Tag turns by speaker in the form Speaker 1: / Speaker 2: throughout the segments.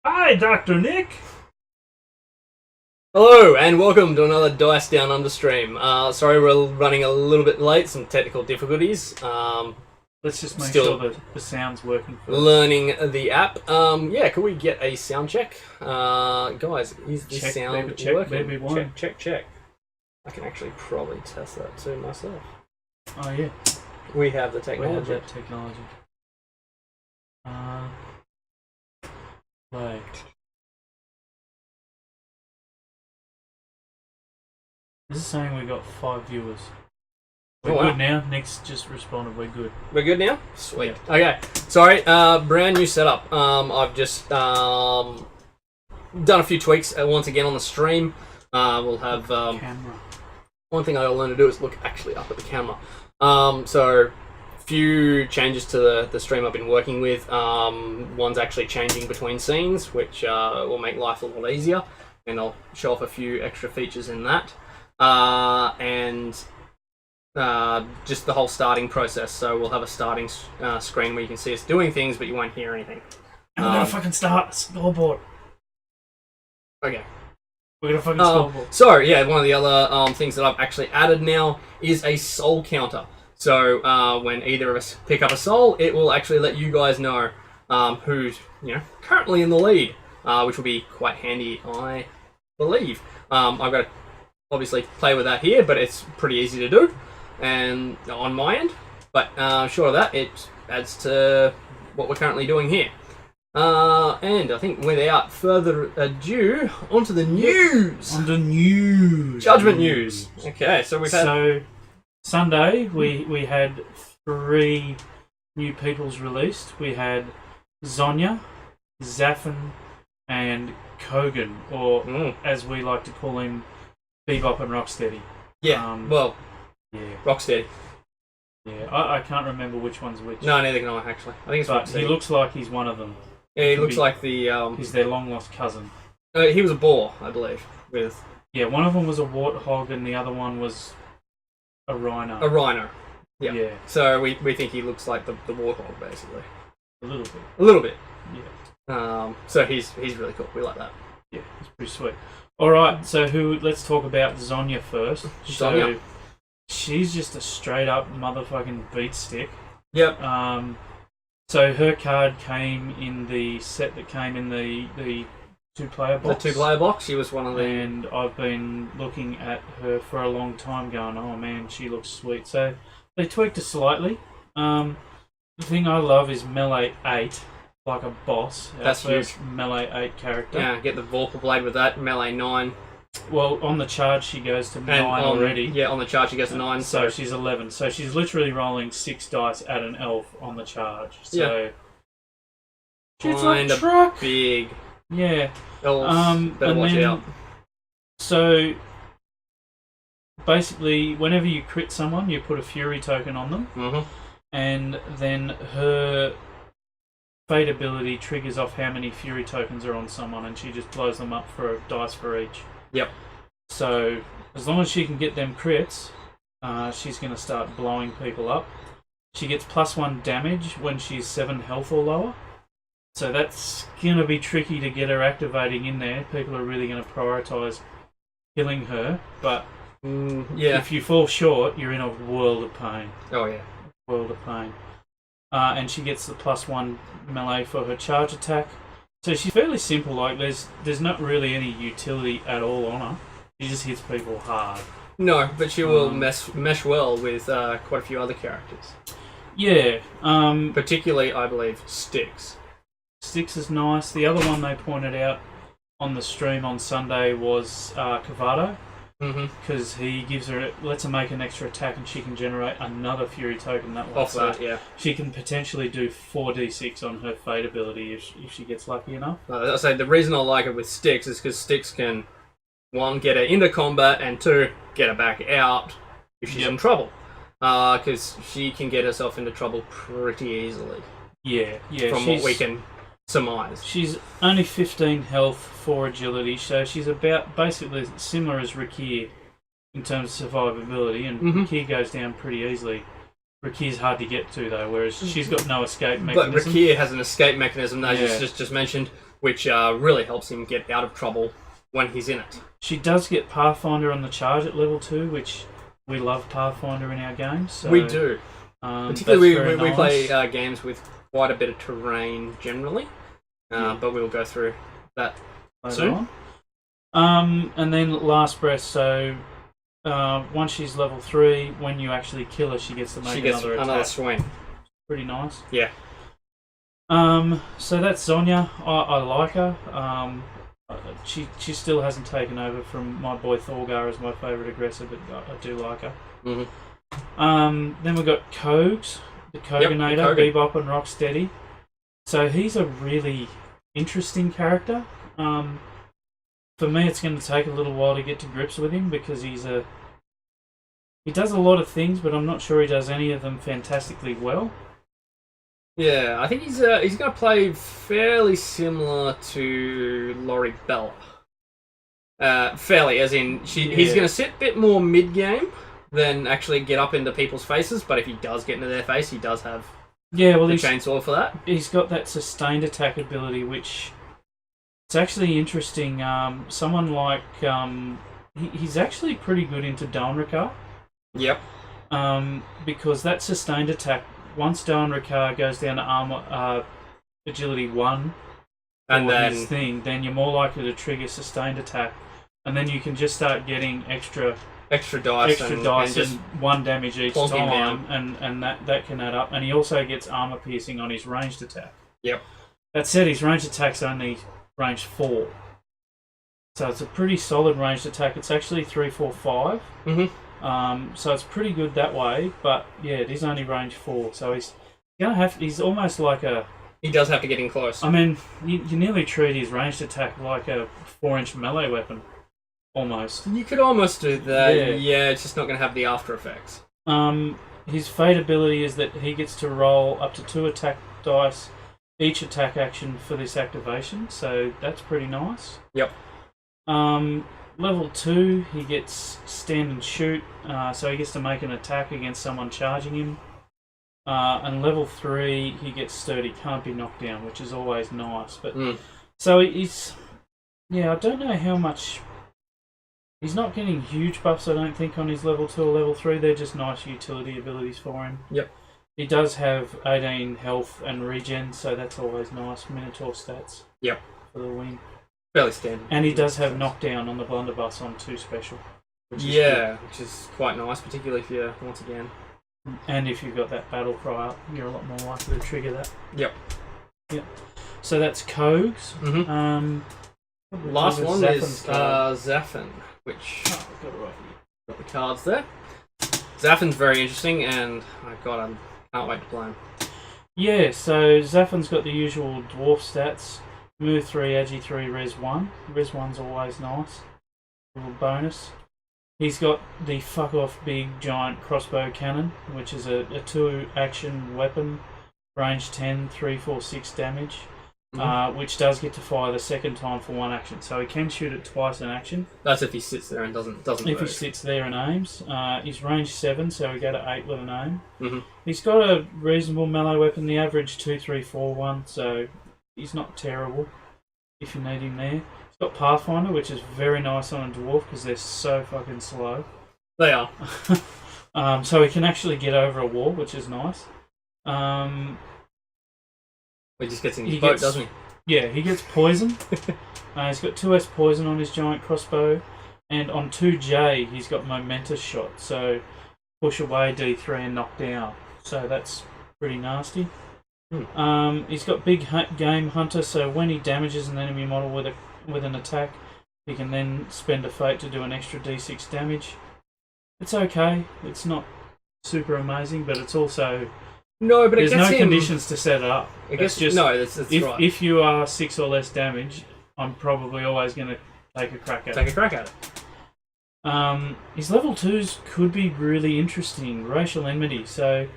Speaker 1: Hi, Dr. Nick!
Speaker 2: Hello and welcome to another Dice Down Under stream. Sorry we're running a little bit late, some technical difficulties.
Speaker 1: Let's just make
Speaker 2: Still-
Speaker 1: sure that the sound's working first.
Speaker 2: Learning the app. Yeah, could we get a sound check? Guys, is the
Speaker 1: Check,
Speaker 2: sound
Speaker 1: baby, check,
Speaker 2: working?
Speaker 1: baby, one.
Speaker 2: Check. I can actually probably test that too myself.
Speaker 1: Oh, yeah.
Speaker 2: We have the
Speaker 1: We have
Speaker 2: technology.
Speaker 1: that technology. Play. This is saying we got 5 viewers. We're
Speaker 2: Oh, wow.
Speaker 1: good now. Nick's just responded. We're good.
Speaker 2: We're good now? Sweet. Okay. Sorry, brand new setup. I've just done a few tweaks once again on the stream. We'll have
Speaker 1: Camera.
Speaker 2: one thing I'll learn to do is look actually up at the camera. So, few changes to the stream I've been working with. One's actually changing between scenes, which will make life a little easier, and I'll show off a few extra features in that. And just the whole starting process. So we'll have a starting screen where you can see us doing things, but you won't hear anything.
Speaker 1: And we're gonna fucking start a scoreboard.
Speaker 2: Okay.
Speaker 1: We're gonna fucking scoreboard.
Speaker 2: So yeah, one of the other things that I've actually added now is a soul counter. So when either of us pick up a soul, it will actually let you guys know who's currently in the lead, which will be quite handy, I believe. I've got to obviously play with that here, but it's pretty easy to do, and on my end. But short of that, it adds to what we're currently doing here. And I think without further ado, onto the news.
Speaker 1: On the news.
Speaker 2: Judgment news. Okay, so we've had.
Speaker 1: So Sunday we had 3 new peoples released. We had Zonya, Zaffin, and Kogan, or as we like to call him, Bebop and Rocksteady.
Speaker 2: Yeah. Well,
Speaker 1: Yeah.
Speaker 2: Rocksteady.
Speaker 1: Yeah. I can't remember which one's which.
Speaker 2: No, neither can I actually. I think it's
Speaker 1: But
Speaker 2: Rocksteady.
Speaker 1: he looks like he's one of them.
Speaker 2: Yeah, he
Speaker 1: could
Speaker 2: looks
Speaker 1: be-
Speaker 2: like the.
Speaker 1: He's their long lost cousin.
Speaker 2: He was a boar, I believe, with
Speaker 1: Yeah, one of them was a warthog and the other one was a rhino.
Speaker 2: a rhino. Yeah.
Speaker 1: Yeah,
Speaker 2: So we think he looks like the warthog, basically.
Speaker 1: a little bit.
Speaker 2: A little bit.
Speaker 1: Yeah.
Speaker 2: So he's really cool. We like that.
Speaker 1: Yeah, it's pretty sweet. Alright, so let's talk about Zonya first.
Speaker 2: Zonya.
Speaker 1: So she's just a straight up motherfucking beat stick.
Speaker 2: Yep.
Speaker 1: So her card came in the set that came in the 2-player box.
Speaker 2: The 2-player box. She was one of the.
Speaker 1: And I've been looking at her for a long time going, oh man, she looks sweet. So they tweaked her slightly. The thing I love is melee 8, like a boss.
Speaker 2: That's
Speaker 1: our first melee 8 character.
Speaker 2: Yeah, get the Vorpal Blade with that. Melee 9.
Speaker 1: Well, on the charge she goes to 9
Speaker 2: And
Speaker 1: already.
Speaker 2: Yeah, on the charge she goes to 9.
Speaker 1: So she's 11. So she's literally rolling 6 dice at an elf on the charge. So it's like
Speaker 2: Kinda
Speaker 1: a truck.
Speaker 2: big.
Speaker 1: Yeah.
Speaker 2: Elves, better
Speaker 1: and
Speaker 2: watch
Speaker 1: then,
Speaker 2: out.
Speaker 1: So basically, whenever you crit someone, you put a fury token on them,
Speaker 2: Mm-hmm.
Speaker 1: and then her fate ability triggers off how many fury tokens are on someone, and she just blows them up for a dice for each.
Speaker 2: Yep.
Speaker 1: So as long as she can get them crits, she's going to start blowing people up. She gets +1 damage when she's 7 health or lower. So that's going to be tricky to get her activating in there. People are really going to prioritise killing her. But
Speaker 2: Yeah.
Speaker 1: if you fall short, you're in a world of pain.
Speaker 2: Oh yeah.
Speaker 1: World of pain. And she gets the +1 melee for her charge attack. So she's fairly simple. Like there's not really any utility at all on her. She just hits people hard.
Speaker 2: No, but she will mesh well with quite a few other characters.
Speaker 1: Yeah.
Speaker 2: Particularly, I believe, Styx.
Speaker 1: Styx is nice. The other one they pointed out on the stream on Sunday was Cavado, because he lets her make an extra attack and she can generate another fury token that way.
Speaker 2: Off that, yeah.
Speaker 1: She can potentially do 4d6 on her fate ability if she gets lucky enough.
Speaker 2: I say the reason I like it with Styx is because Styx can, 1, get her into combat, and 2, get her back out if she's in trouble. Because she can get herself into trouble pretty easily.
Speaker 1: Yeah.
Speaker 2: From what we can surmise.
Speaker 1: She's only 15 health, 4 agility, so she's about basically similar as Rakir in terms of survivability, and Rakir goes down pretty easily. Rakir's hard to get to though, whereas she's got no escape mechanism.
Speaker 2: But Rakir has an escape mechanism that you just mentioned. which really helps him get out of trouble when he's in it.
Speaker 1: She does get Pathfinder on the charge at level 2, which we love Pathfinder in our games. So,
Speaker 2: We do. Particularly we play games with quite a bit of terrain generally, but we'll go through that soon.
Speaker 1: And then Last Breath, so once she's level 3, when you actually kill her, she gets to make another attack.
Speaker 2: swing.
Speaker 1: Pretty nice.
Speaker 2: Yeah.
Speaker 1: So that's Zonya. I like her. She still hasn't taken over from my boy Thorgar as my favourite aggressor, but I do like her. Then we've got Kogs, the Koganator, Bebop and Rocksteady. So he's a really interesting character. For me, it's going to take a little while to get to grips with him because he does a lot of things, but I'm not sure he does any of them fantastically well.
Speaker 2: Yeah, I think he's going to play fairly similar to Laurie Bella. Fairly, as in he's going to sit a bit more mid-game than actually get up into people's faces, but if he does get into their face, he does have the chainsaw for that.
Speaker 1: He's got that sustained attack ability, which it's actually interesting. Someone like he's actually pretty good into Dawnrakar.
Speaker 2: Yep.
Speaker 1: Because that sustained attack, once Dawnrakar goes down to armor agility 1,
Speaker 2: and
Speaker 1: then you're more likely to trigger sustained attack, and then you can just start getting extra dice and just 1 damage each time, and that can add up. And he also gets armor piercing on his ranged attack.
Speaker 2: Yep.
Speaker 1: That said, his ranged attack's only range 4, so it's a pretty solid ranged attack. It's actually 3, 4, 5. So it's pretty good that way, but yeah, it is only range 4, so he's almost like a...
Speaker 2: He does have to get in close.
Speaker 1: I mean, you nearly treat his ranged attack like a 4-inch melee weapon, almost.
Speaker 2: You could almost do that, yeah, it's just not going to have the after effects.
Speaker 1: His fate ability is that he gets to roll up to 2 attack dice each attack action for this activation, so that's pretty nice.
Speaker 2: Yep.
Speaker 1: Level 2, he gets stand and shoot, so he gets to make an attack against someone charging him. And level 3, he gets sturdy, can't be knocked down, which is always nice. But so he's, I don't know how much. He's not getting huge buffs, I don't think, on his level 2 or level 3. They're just nice utility abilities for him.
Speaker 2: Yep.
Speaker 1: He does have 18 health and regen, so that's always nice. Minotaur stats.
Speaker 2: Yep.
Speaker 1: For the win.
Speaker 2: Fairly standard.
Speaker 1: And he does have knockdown on the blunderbuss on 2 special.
Speaker 2: Which is quite nice, particularly if you're, once again...
Speaker 1: And if you've got that battle cry up, you're a lot more likely to trigger that.
Speaker 2: Yep.
Speaker 1: So that's Kogs.
Speaker 2: Last one is Zaffin, which...
Speaker 1: Oh, I've got it right here.
Speaker 2: Got the cards there. Zaffin's very interesting, and I can't wait to play him. Yeah,
Speaker 1: so Zaffin's got the usual dwarf stats. Move 3, Agi 3, Res 1. Res 1's always nice. A little bonus. He's got the fuck off big giant crossbow cannon, which is a 2 action weapon, range 10, 3, 4, 6 damage, which does get to fire the second time for 1 action. So he can shoot it twice in action.
Speaker 2: That's if he sits there and doesn't
Speaker 1: If
Speaker 2: move.
Speaker 1: he sits there and aims. He's range 7, so we go to 8 with an aim. He's got a reasonable melee weapon, the average 2, 3, 4 one, so he's not terrible if you need him there. He's got Pathfinder, which is very nice on a dwarf because they're so fucking slow.
Speaker 2: They are.
Speaker 1: So he can actually get over a wall, which is nice.
Speaker 2: He just gets in his boat, doesn't he?
Speaker 1: Yeah, he gets poison. He's got 2S poison on his giant crossbow, and on 2J he's got momentous shot, so push away D3 and knock down. So that's pretty nasty. He's got big game hunter, so when he damages an enemy model with an attack, he can then spend a fate to do an extra D6 damage. It's okay. It's not super amazing, but it's also there's no conditions to set it up.
Speaker 2: That's right.
Speaker 1: If you are 6 or less damage, I'm probably always going to take a crack at it. His level 2s could be really interesting. Racial enmity. So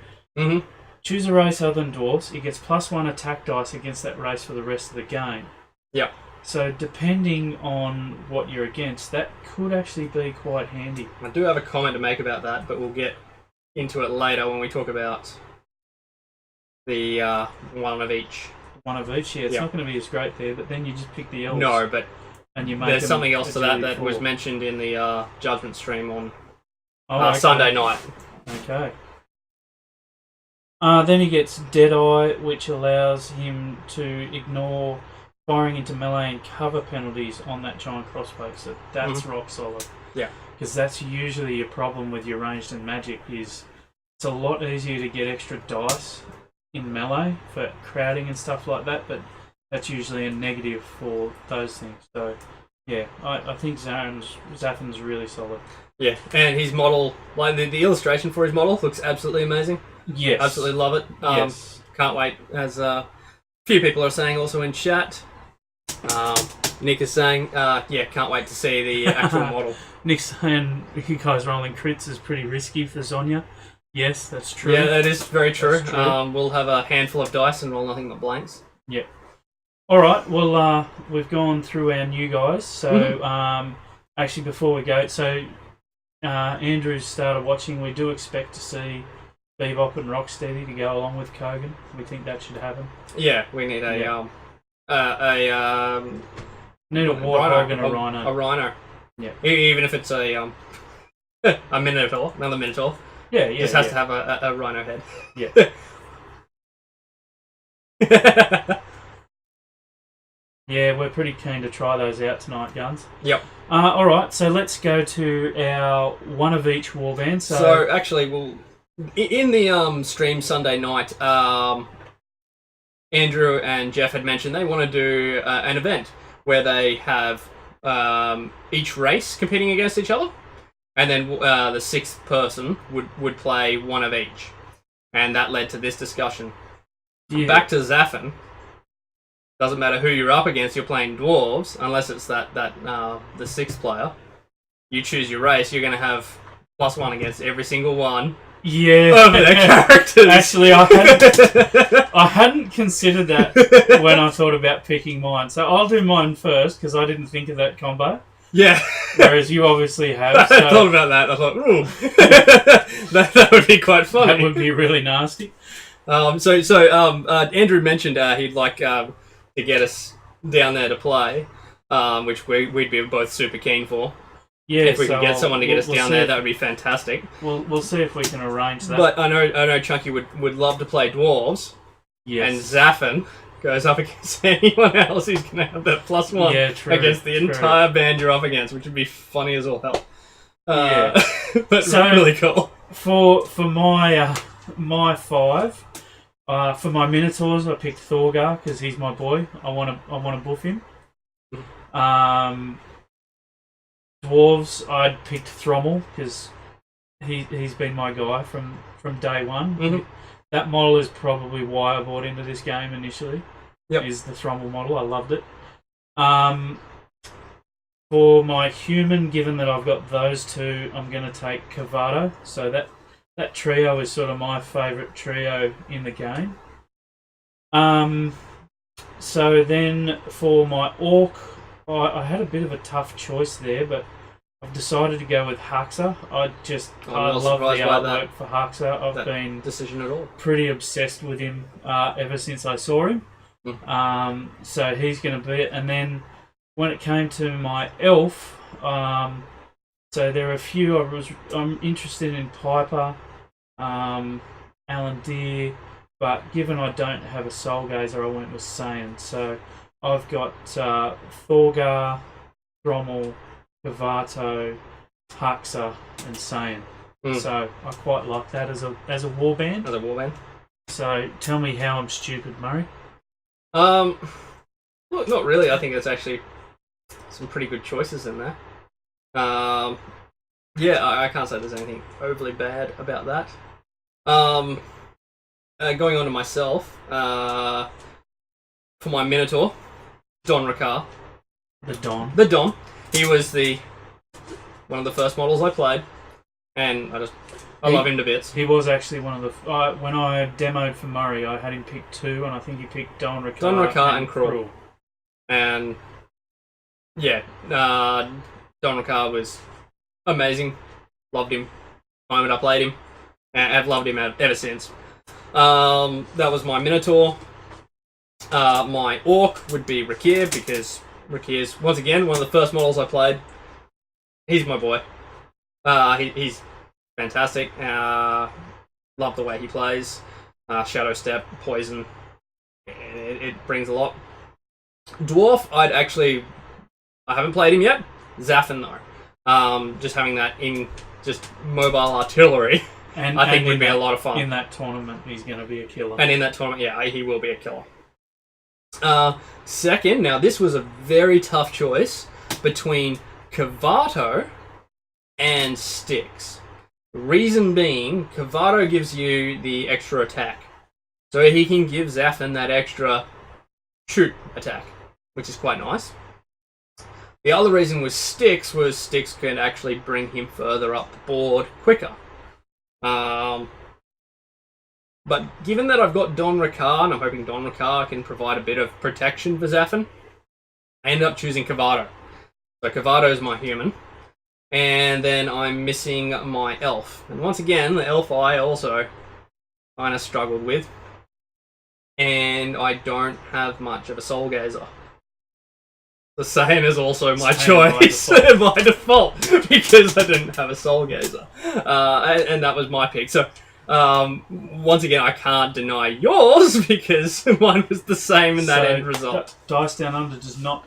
Speaker 1: choose a race other than dwarves. He gets +1 attack dice against that race for the rest of the game.
Speaker 2: Yep.
Speaker 1: So depending on what you're against, that could actually be quite handy.
Speaker 2: I do have a comment to make about that, but we'll get into it later when we talk about the one of each
Speaker 1: one of each. Yeah, it's
Speaker 2: Yeah.
Speaker 1: not going to be as great there, but then you just pick the elves.
Speaker 2: No, but
Speaker 1: and you make
Speaker 2: there's
Speaker 1: them
Speaker 2: something else to that
Speaker 1: agility
Speaker 2: was
Speaker 1: 4.
Speaker 2: mentioned in the Judgement stream on
Speaker 1: Okay.
Speaker 2: Sunday night.
Speaker 1: Okay. Then he gets Deadeye, which allows him to ignore firing into melee and cover penalties on that giant crossbow. So that's rock solid.
Speaker 2: Yeah.
Speaker 1: Because that's usually a problem with your ranged and magic is it's a lot easier to get extra dice in melee for crowding and stuff like that, but that's usually a negative for those things. So, yeah, I think Zaffin's really solid.
Speaker 2: Yeah, and his model, like the illustration for his model, looks absolutely amazing.
Speaker 1: Yes.
Speaker 2: Absolutely love it.
Speaker 1: Yes.
Speaker 2: Can't wait, as a few people are saying also in chat. Nick is saying, can't wait to see the actual model.
Speaker 1: Nick's saying you guys rolling crits is pretty risky for Zonya. Yes, that's true.
Speaker 2: Yeah, that is very true.
Speaker 1: That's true.
Speaker 2: We'll have a handful of dice and roll nothing but blanks.
Speaker 1: Yep. All right. Well, we've gone through our new guys. So, actually, before we go, Andrew started watching. We do expect to see Bebop and Rocksteady to go along with Kogan. We think that should happen.
Speaker 2: Yeah, we need
Speaker 1: need a warthog and a rhino.
Speaker 2: A rhino.
Speaker 1: Yeah.
Speaker 2: Even if it's a minotaur, another minotaur.
Speaker 1: Yeah, yeah.
Speaker 2: Just has to have a rhino head.
Speaker 1: Yeah. Yeah, we're pretty keen to try those out tonight, Guns.
Speaker 2: Yep.
Speaker 1: All right, so let's go to our one of each warband.
Speaker 2: So actually, in the stream Sunday night, Andrew and Jeff had mentioned they want to do an event where they have each race competing against each other, and then the sixth person would play one of each, and that led to this discussion.
Speaker 1: Yeah.
Speaker 2: Back to Zaffin. Doesn't matter who you're up against. You're playing dwarves, unless it's the sixth player. You choose your race. You're going to have +1 against every single one.
Speaker 1: Yeah,
Speaker 2: of their characters.
Speaker 1: Actually, I hadn't considered that when I thought about picking mine. So I'll do mine first because I didn't think of that combo.
Speaker 2: Yeah.
Speaker 1: Whereas you obviously have.
Speaker 2: I
Speaker 1: So
Speaker 2: thought about that. I thought, ooh, that would be quite funny.
Speaker 1: that would be really nasty.
Speaker 2: Andrew mentioned he'd like to get us down there to play, which we'd be both super keen for.
Speaker 1: Yeah,
Speaker 2: if we could get someone to get us down there, that would be fantastic.
Speaker 1: We'll see if we can arrange that.
Speaker 2: But I know Chunky would love to play dwarves.
Speaker 1: Yes.
Speaker 2: And Zaffin goes up against anyone else who's going to have that +1 against the entire band you're up against, which would be funny as all hell.
Speaker 1: Yeah.
Speaker 2: But really cool.
Speaker 1: For my my 5, for my Minotaurs, I picked Thorgar because he's my boy. I want to buff him. Dwarves, I'd picked Thrommel because he's been my guy from day one.
Speaker 2: Mm-hmm.
Speaker 1: That model is probably why I bought into this game initially.
Speaker 2: Yep.
Speaker 1: Is the Thrommel model. I loved it. For my human, given that I've got those two, I'm going to take Cavato. So that trio is sort of my favourite trio in the game. So then for my orc, I had a bit of a tough choice there, but I've decided to go with Haxa. I love the artwork for Haxa. I've been
Speaker 2: decision at all.
Speaker 1: Pretty obsessed with him ever since I saw him. So he's going to be it. And then when it came to my elf, so there are a few. I'm interested in Piper, Alan Deere, but given I don't have a Soul Gazer, I went with Saiyan. So I've got Thorgar, Thrommel, Cavato, Haxa, and Saiyan. So I quite like that as a warband.
Speaker 2: As a warband.
Speaker 1: So tell me how I'm stupid, Murray.
Speaker 2: Well, not really. I think there's actually some pretty good choices in there. I can't say there's anything overly bad about that. Going on to myself, for my Minotaur, Don Ricard.
Speaker 1: The Don.
Speaker 2: He was one of the first models I played, and I love him to bits.
Speaker 1: He was actually one of the... when I demoed for Murray, I had him pick 2, and I think he picked Don Ricard
Speaker 2: and Cruel. And, yeah, Don Ricard was amazing. Loved him. The moment I played him. And I've loved him ever since. That was my Minotaur. My Orc would be Rakir, because Rakir's, once again, one of the first models I played. He's my boy. He's fantastic. Love the way he plays. Shadow Step, Poison. It brings a lot. Dwarf, I haven't played him yet. Zaffin, though. Just having that in just mobile artillery, I think would be a lot of fun.
Speaker 1: In that tournament, he's going to be a killer.
Speaker 2: And in that tournament, yeah, he will be a killer. Second, now this was a very tough choice between Kavato and Styx. Reason being, Kavato gives you the extra attack. So he can give Zaffin that extra shoot attack, which is quite nice. The other reason was Styx can actually bring him further up the board quicker. But given that I've got Don Ricard, and I'm hoping Don Ricard can provide a bit of protection for Zaffin, I ended up choosing Kavato. So Kavato is my human. And then I'm missing my elf. And once again, the elf I also kind of struggled with. And I don't have much of a Soul Gazer. The same is also my choice by default, because I didn't have a Soul Gazer. And that was my pick. So, once again, I can't deny yours, because mine was the same in that end result.
Speaker 1: Dice Down Under does not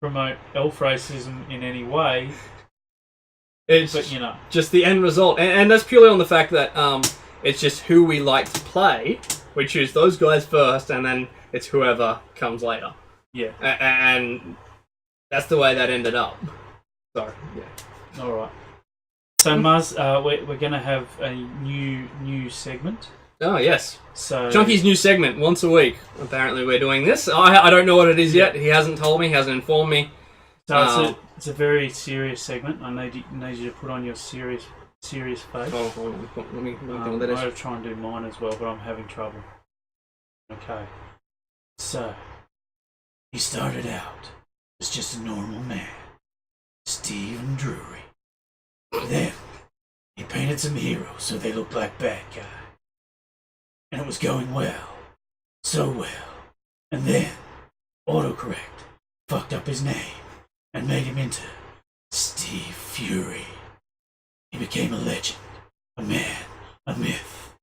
Speaker 1: promote elf racism in any way.
Speaker 2: It's
Speaker 1: but, you know,
Speaker 2: just the end result. And that's purely on the fact that it's just who we like to play. We choose those guys first, and then it's whoever comes later.
Speaker 1: Yeah.
Speaker 2: And that's the way that ended up. So, yeah.
Speaker 1: Alright. So, Muzz, we're going to have a new segment.
Speaker 2: Oh, yes.
Speaker 1: So
Speaker 2: Chunky's new segment, once a week. Apparently we're doing this. I don't know what it is yet. He hasn't told me, hasn't informed me.
Speaker 1: So it's a very serious segment. I need you to put on your serious face.
Speaker 2: Oh, hold on. Let me
Speaker 1: I'm going to try and do mine as well, but I'm having trouble. Okay. So, he started out as just a normal man, Stephen Drury. Then, he painted some heroes so they looked like bad guys. And it was going well. So well. And then, autocorrect fucked up his name and made him into Steve Fury. He became a legend, a man, a myth.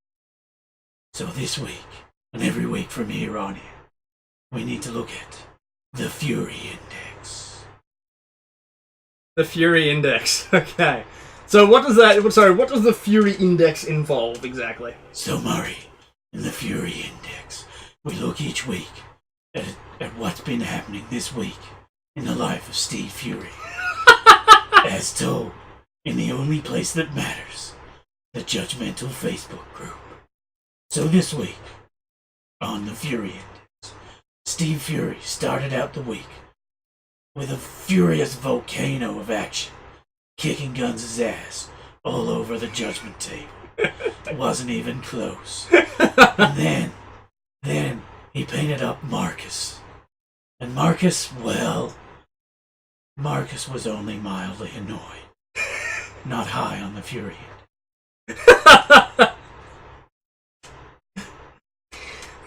Speaker 1: So this week, and every week from here on in, we need to look at the Fury Index.
Speaker 2: The Fury Index, okay. So what does the Fury Index involve exactly?
Speaker 1: So Murray, in the Fury Index, we look each week at what's been happening this week in the life of Steve Fury. As told in the only place that matters, the Judgmental Facebook group. So this week, on the Fury Index, Steve Fury started out the week with a furious volcano of action, kicking Guns' ass all over the Judgment table. It wasn't even close. And then he painted up Marcus. And Marcus was only mildly annoyed. Not high on the Fury Index.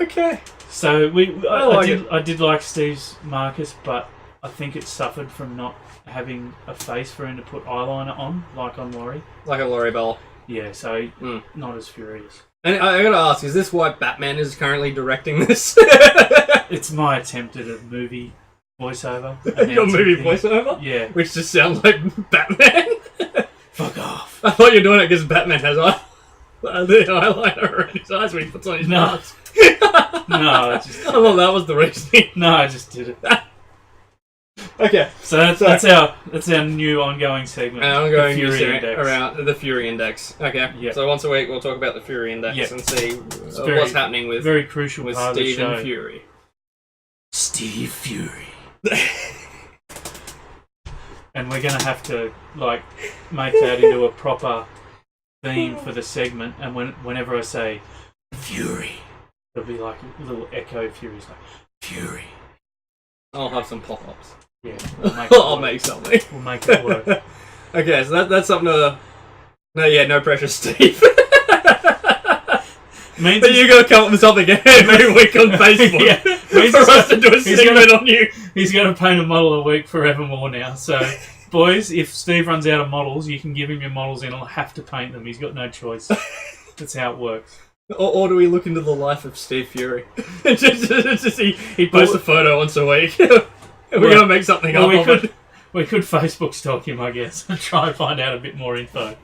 Speaker 2: Okay.
Speaker 1: So I did like Steve's Marcus, but I think it suffered from not having a face for him to put eyeliner on, like on Laurie.
Speaker 2: Like a Laurie Bell.
Speaker 1: Yeah, so not as furious.
Speaker 2: And I gotta ask, is this why Batman is currently directing this?
Speaker 1: It's my attempt at a movie voiceover.
Speaker 2: Your movie voiceover?
Speaker 1: Yeah.
Speaker 2: Which just sounds like Batman?
Speaker 1: Fuck off.
Speaker 2: I thought you were doing it because Batman has the eyeliner around his eyes when he puts on his mask.
Speaker 1: No, I
Speaker 2: thought that was the reasoning.
Speaker 1: No, I just did it.
Speaker 2: Okay,
Speaker 1: so that's our new ongoing segment.
Speaker 2: Ongoing
Speaker 1: the Fury Index.
Speaker 2: Around the Fury Index. Okay,
Speaker 1: yep.
Speaker 2: So once a week we'll talk about the Fury Index and see what's happening with
Speaker 1: very crucial
Speaker 2: with
Speaker 1: part
Speaker 2: Steve
Speaker 1: of the show.
Speaker 2: and Fury.
Speaker 1: Steve Fury. And we're gonna have to make that into a proper theme for the segment. And whenever I say Fury, it'll be like a little echo. Fury's like Fury.
Speaker 2: I'll have some pop-ups.
Speaker 1: Yeah,
Speaker 2: I'll make something.
Speaker 1: We'll make it work.
Speaker 2: Okay, so that's something to... No pressure, Steve.
Speaker 1: Means
Speaker 2: But you got to come up with something every week on Facebook
Speaker 1: Yeah.
Speaker 2: for us to do a segment on you.
Speaker 1: He's going to paint a model a week forevermore now. So, boys, if Steve runs out of models, you can give him your models and he'll have to paint them. He's got no choice. That's how it works.
Speaker 2: Or do we look into the life of Steve Fury? Just he posts a photo once a week. We're going to make something up of it.
Speaker 1: We could Facebook stalk him, I guess, and try and find out a bit more info.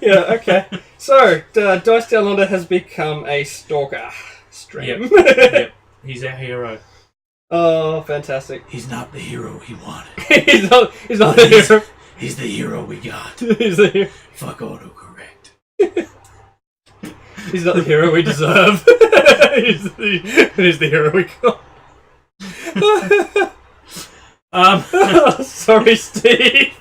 Speaker 2: Yeah, okay. So, Dice Down Under has become a stalker stream.
Speaker 1: Yep. He's our hero.
Speaker 2: Oh, fantastic.
Speaker 1: He's not the hero he wanted.
Speaker 2: he's not the hero.
Speaker 1: He's the hero we got.
Speaker 2: He's the hero.
Speaker 1: Fuck autocorrect.
Speaker 2: He's not the hero we deserve. he's the hero we got. Sorry, Steve.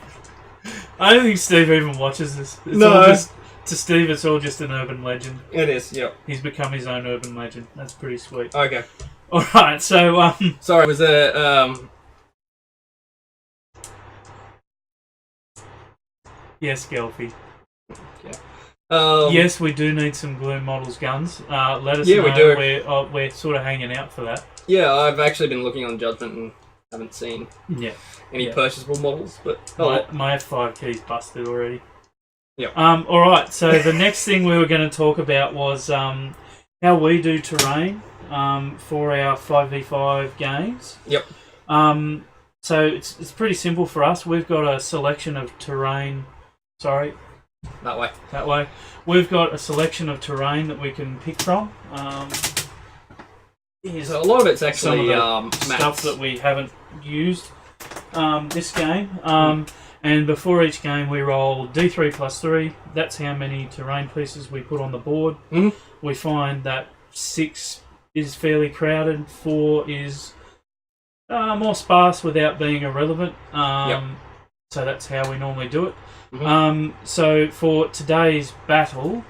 Speaker 1: I don't think Steve even watches this. To Steve, it's all just an urban legend.
Speaker 2: It is, yep.
Speaker 1: He's become his own urban legend. That's pretty sweet.
Speaker 2: Okay.
Speaker 1: Alright, so,
Speaker 2: Sorry, was there,
Speaker 1: Yes, Gelfie.
Speaker 2: Yeah.
Speaker 1: Yes, we do need some Glue Models guns. Let us know.
Speaker 2: We do.
Speaker 1: We're sort of hanging out for that.
Speaker 2: Yeah, I've actually been looking on Judgement and haven't seen any purchasable models, but...
Speaker 1: My F5 key's busted already.
Speaker 2: Yep.
Speaker 1: Alright, so the next thing we were going to talk about was how we do terrain for our 5v5 games.
Speaker 2: Yep.
Speaker 1: So it's pretty simple for us. We've got a selection of terrain... Sorry.
Speaker 2: That way.
Speaker 1: We've got a selection of terrain that we can pick from.
Speaker 2: So a lot of it's actually
Speaker 1: stuff that we haven't used this game. And before each game we roll D3 plus 3. That's how many terrain pieces we put on the board.
Speaker 2: Mm-hmm.
Speaker 1: We find that 6 is fairly crowded, 4 is more sparse without being irrelevant. So that's how we normally do it. Mm-hmm. So for today's battle,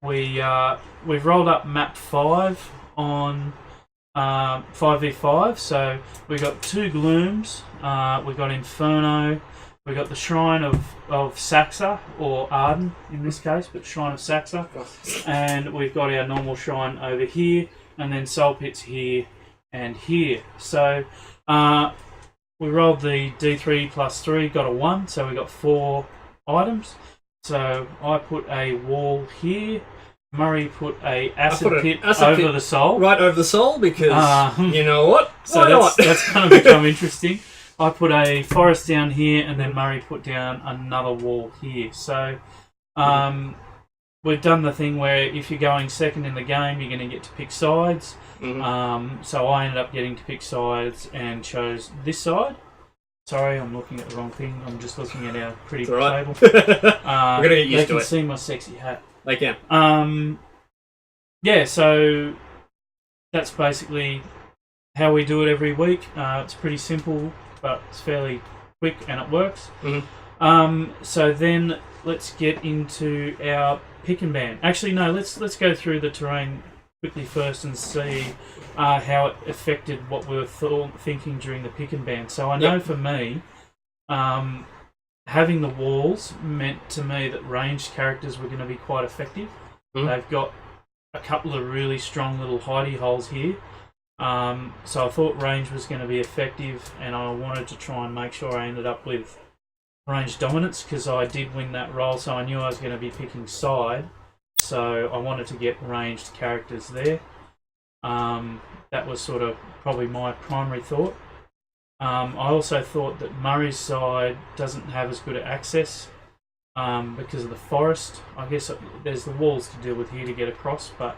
Speaker 1: we've rolled up map 5 on 5v5. So we got 2 glooms, we got Inferno, we got the Shrine of Saxa, or Arden in this case, but Shrine of Saxa, and we've got our normal shrine over here, and then Soul Pits here and here. So we rolled the D3 plus 3, got a 1, so we got 4 items. So I put a wall here. Murray put a acid pit over the soul.
Speaker 2: Right over the soul, because you know what?
Speaker 1: So that's kind of become interesting. I put a forest down here, and then Murray put down another wall here. So we've done the thing where if you're going second in the game, you're going to get to pick sides. Mm-hmm. So I ended up getting to pick sides and chose this side. Sorry, I'm looking at the wrong thing. I'm just looking at our pretty table.
Speaker 2: We're going to get used to it.
Speaker 1: They can see my sexy hat.
Speaker 2: They can.
Speaker 1: Yeah, so that's basically how we do it every week. It's pretty simple, but it's fairly quick and it works. Mm-hmm. So then let's get into our pick and ban. Actually, no, let's go through the terrain quickly first and see how it affected what we were thinking during the pick and ban. So I know for me, having the walls meant to me that ranged characters were going to be quite effective. Mm. They've got a couple of really strong little hidey holes here. So I thought range was going to be effective, and I wanted to try and make sure I ended up with range dominance, because I did win that roll, so I knew I was going to be picking side. So I wanted to get ranged characters there. That was sort of probably my primary thought. I also thought that Murray's side doesn't have as good access because of the forest. I guess there's the walls to deal with here to get across, but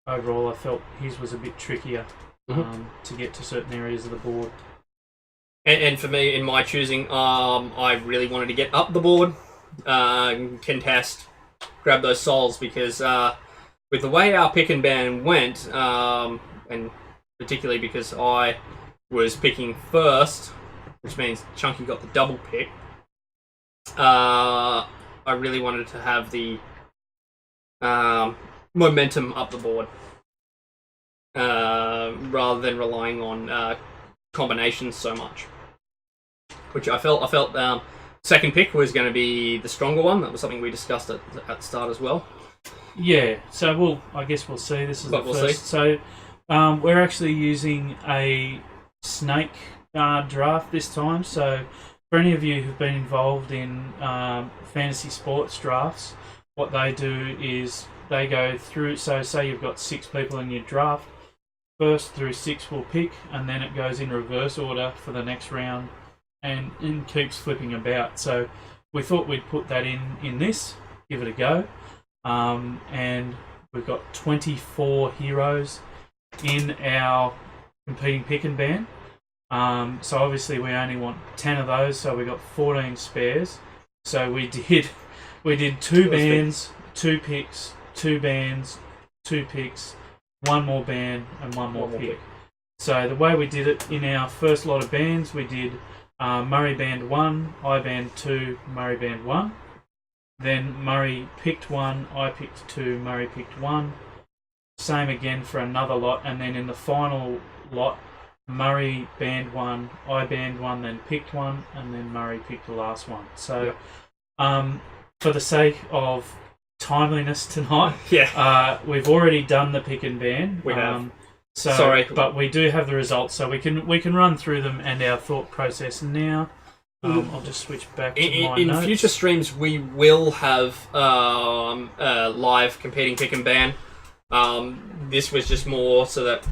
Speaker 1: overall I felt his was a bit trickier to get to certain areas of the board.
Speaker 2: And for me, in my choosing, I really wanted to get up the board, contest, grab those souls, because with the way our pick and ban went, and particularly because I was picking first, which means Chunky got the double pick, I really wanted to have the momentum up the board, rather than relying on combinations so much. Which I felt second pick was going to be the stronger one. That was something we discussed at the start as well.
Speaker 1: Yeah, so I guess we'll see. This is
Speaker 2: But
Speaker 1: the
Speaker 2: we'll
Speaker 1: first. So we're actually using a snake draft this time. So for any of you who've been involved in fantasy sports drafts, what they do is they go through. So say you've got 6 people in your draft. First through 6 will pick, and then it goes in reverse order for the next round, and keeps flipping about. So we thought we'd put that in this, give it a go. And we've got 24 heroes in our competing pick and ban. So obviously we only want 10 of those, so we got 14 spares. So we did 2 bans, 2 picks, 2 bans, 2 picks, 1 more ban, and 1 more pick. So the way we did it in our first lot of bans, we did Murray banned 1, I banned 2, Murray banned 1. Then Murray picked 1, I picked 2, Murray picked 1. Same again for another lot, and then in the final lot, Murray banned 1, I banned 1, then picked 1, and then Murray picked the last one. So, for the sake of timeliness tonight, we've already done the pick and ban.
Speaker 2: We have.
Speaker 1: So,
Speaker 2: sorry,
Speaker 1: but we do have the results, so we can run through them and our thought process now. I'll just switch back to my notes.
Speaker 2: In future streams, we will have live competing pick and ban. This was just more so that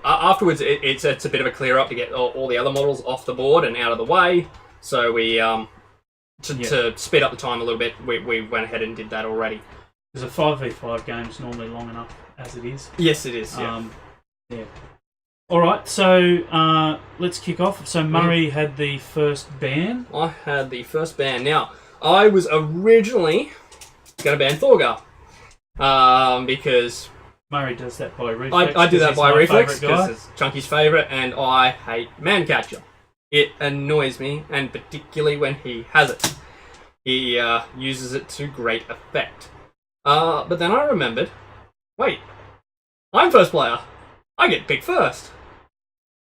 Speaker 2: afterwards it's a bit of a clear up to get all the other models off the board and out of the way. So we to speed up the time a little bit, we went ahead and did that already.
Speaker 1: Because a 5v5 game's normally long enough as it is.
Speaker 2: Yes, it is. Yeah.
Speaker 1: All right, so let's kick off. So Murray had the first ban.
Speaker 2: I had the first ban. Now, I was originally going to ban Thorgar because
Speaker 1: Murray does that by reflex.
Speaker 2: I do that by reflex because it's Chunky's favourite, and I hate Mancatcher. It annoys me, and particularly when he has it. He uses it to great effect. But then I remembered, wait, I'm first player. I get picked first.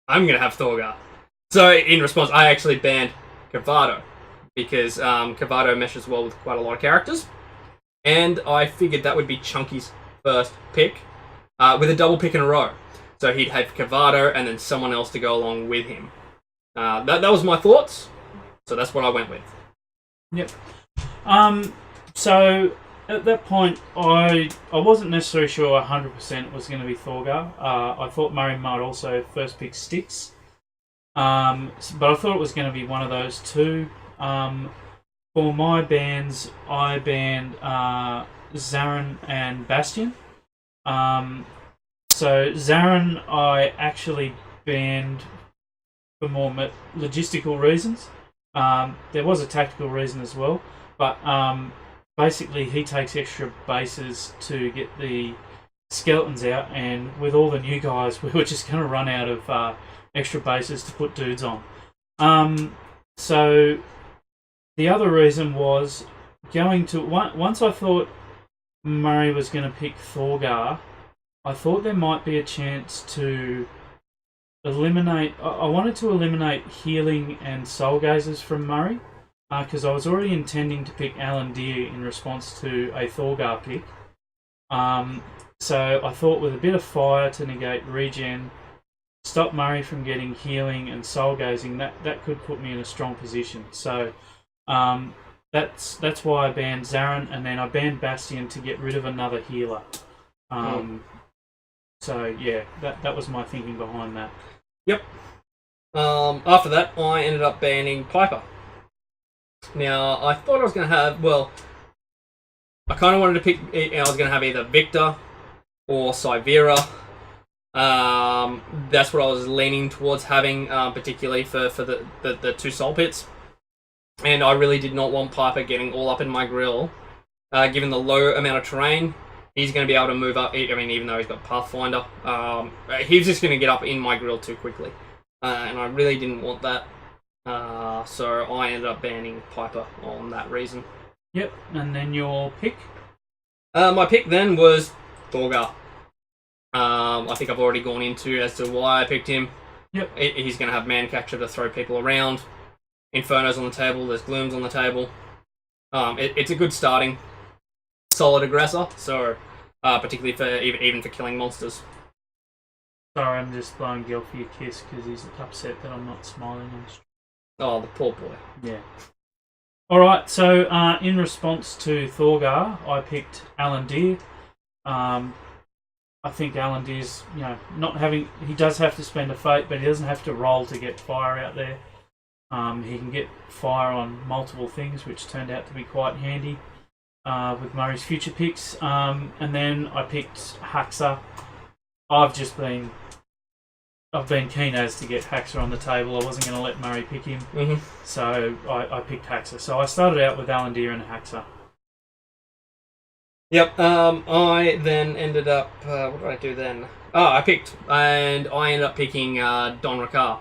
Speaker 2: I'm going to have Thorgar. So in response, I actually banned Cavado because Cavado meshes well with quite a lot of characters. And I figured that would be Chunky's first pick with a double pick in a row. So he'd have Cavado and then someone else to go along with him. That was my thoughts. So that's what I went with.
Speaker 1: Yep. So at that point, I wasn't necessarily sure 100% was going to be Thorgar. I thought Murray might also first pick Styx. But I thought it was going to be one of those two. For my bans, I banned Zarin and Bastion. So Zarin I actually banned for more logistical reasons. There was a tactical reason as well, but basically he takes extra bases to get the skeletons out, and with all the new guys we were just going to run out of extra bases to put dudes on. So the other reason was going to once I thought Murray was going to pick Thorgar, I thought there might be a chance to eliminate. I wanted to eliminate healing and soul gazers from Murray because I was already intending to pick Alan Deer in response to a Thorgar pick. So I thought with a bit of fire to negate regen, stop Murray from getting healing and soul gazing, that could put me in a strong position. So that's why I banned Zarin, and then I banned Bastion to get rid of another healer. So yeah, that was my thinking behind that.
Speaker 2: Yep. After that, I ended up banning Piper. Now, I thought I was going to have, well, I kind of wanted to pick, I was going to have either Victor or Cyvera. That's what I was leaning towards having, particularly for the 2 soul pits. And I really did not want Piper getting all up in my grill. Given the low amount of terrain, he's going to be able to move up. I mean, even though he's got Pathfinder, he's just going to get up in my grill too quickly. And I really didn't want that. So I ended up banning Piper on that reason.
Speaker 1: Yep, and then your pick?
Speaker 2: My pick then was Thorgar. I think I've already gone into as to why I picked him.
Speaker 1: Yep.
Speaker 2: He's going to have Mancatcher to throw people around. Inferno's on the table, there's Glooms on the table. It's a good starting, solid aggressor, so particularly for even for killing monsters.
Speaker 1: Sorry, I'm just blowing Gelfie a kiss because he's upset that I'm not smiling on stream.
Speaker 2: Oh, the poor boy.
Speaker 1: Yeah. Alright, so in response to Thorgar, I picked Alandir. I think Alandir's, not having... He does have to spend a fate, but he doesn't have to roll to get fire out there. He can get fire on multiple things, which turned out to be quite handy with Murray's future picks. And then I picked Haxa. I've been keen as to get Haxa on the table. I wasn't going to let Murray pick him.
Speaker 2: Mm-hmm.
Speaker 1: So I picked Haxa. So I started out with Alandir and Haxa.
Speaker 2: Yep. I then ended up. What did I do then? Oh, I ended up picking Don Rakar.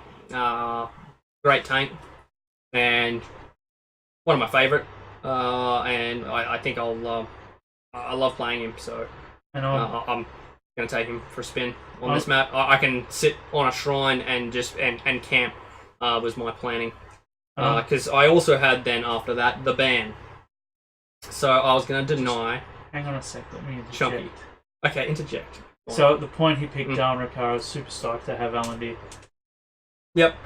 Speaker 2: Great tank, and one of my favourite. And I think I love playing him. So I'm going to take him for a spin on this map. I can sit on a shrine and just and camp. Was my planning. Because I also had then after that the ban. So I was going to deny.
Speaker 1: Hang on a sec, let me interject.
Speaker 2: Chunky. Okay, interject.
Speaker 1: So at the point he picked Don Rakar, I was super stoked to have Alandir.
Speaker 2: Yep.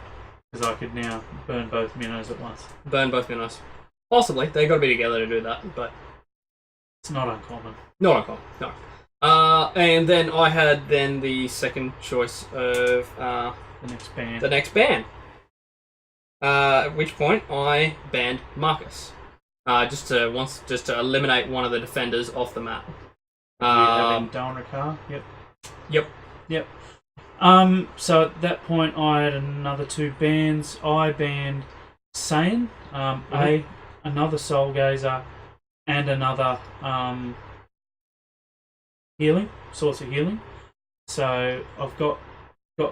Speaker 1: Because I could now burn both minnows at once.
Speaker 2: Burn both minnows. Possibly. They got to be together to do that, but...
Speaker 1: It's not uncommon.
Speaker 2: Not uncommon, no. And then I had then the second choice of...
Speaker 1: the next ban.
Speaker 2: At which point I banned Marcus. Just to eliminate one of the defenders off the map.
Speaker 1: Don Rakar? Yep. So at that point I had another two bans. I banned Saiyan, another Soul Gazer, and another source of healing. So I've got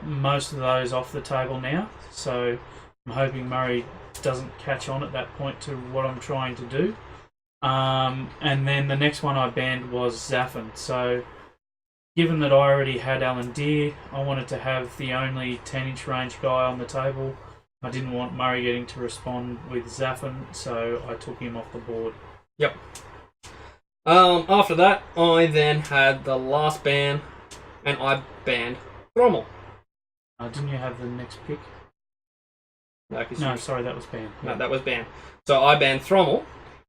Speaker 1: most of those off the table now. So I'm hoping Murray doesn't catch on at that point to what I'm trying to do. And then the next one I banned was Zafin. So given that I already had Alandir, I wanted to have the only 10-inch range guy on the table. I didn't want Murray getting to respond with Zafin, so I took him off the board.
Speaker 2: Yep. After that, I then had the last ban, and I banned Thrommel.
Speaker 1: Didn't you have the next pick?
Speaker 2: No,
Speaker 1: sorry, that was banned.
Speaker 2: No, that was banned. So I banned Thrommel,